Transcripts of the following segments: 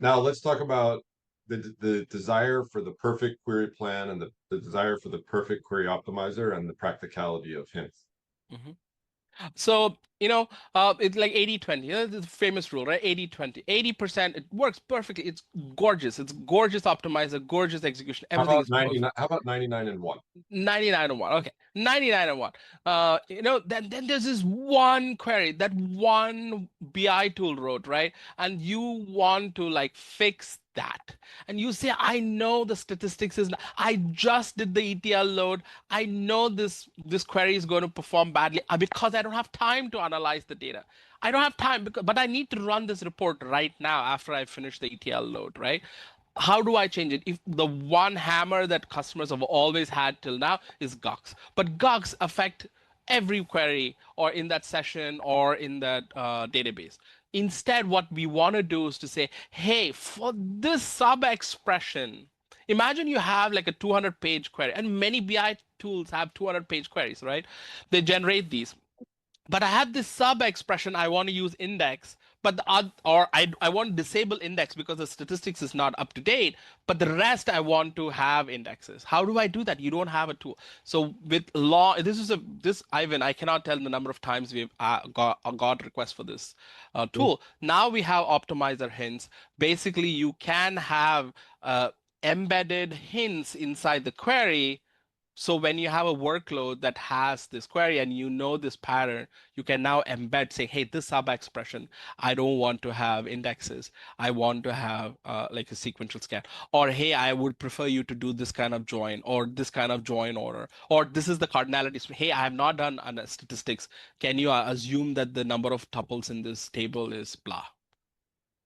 Now let's talk about the desire for the perfect query plan and the desire for the perfect query optimizer and the practicality of hints. Mhm. So, it's like 80-20. The famous rule, right? 80-20. 80%, it works perfectly. It's gorgeous. It's gorgeous optimizer, gorgeous execution. How Everything about is perfect. 99? How about 99 and 1? 99 and 1. Okay. 99 and 1. Then there's this one query that one BI tool wrote, right? And you want to like fix that. And you say, I know the statistics is, I just did the ETL load. I know this query is going to perform badly because I don't have time to analyze the data. I don't have time, but I need to run this report right now after I finish the ETL load, right? How do I change it? If the one hammer that customers have always had till now is GUCs, but GUCs affect every query or in that session or in that database. Instead, what we want to do is to say, hey, for this sub expression, imagine you have like a 200-page query, and many BI tools have 200-page queries, right? They generate these, but I have this sub expression I want to use index, but I want to disable index because the statistics is not up to date, but the rest I want to have indexes. How do I do that? You don't have a tool. So with law, this Ivan, I cannot tell the number of times we've got requests for this tool. Now we have optimizer hints. Basically, you can have embedded hints inside the query, so when you have a workload that has this query and you know this pattern, you can now embed saying, hey, this sub expression, I don't want to have indexes. I want to have like a sequential scan. Or, hey, I would prefer you to do this kind of join or this kind of join order. Or this is the cardinality. So, hey, I have not done statistics. Can you assume that the number of tuples in this table is blah?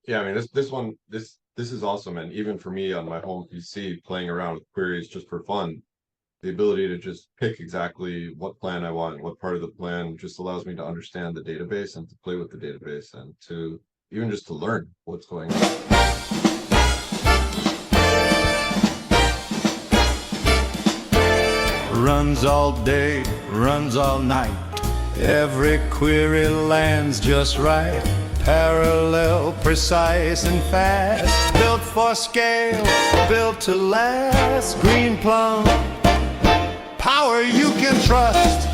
Yeah, I mean this is awesome. And even for me on my home PC, playing around with queries just for fun, the ability to just pick exactly what plan I want, what part of the plan just allows me to understand the database and to play with the database and to even just to learn what's going on. Runs all day, runs all night. Every query lands just right. Parallel, precise and fast. Built for scale, built to last. Greenplum, power you can trust.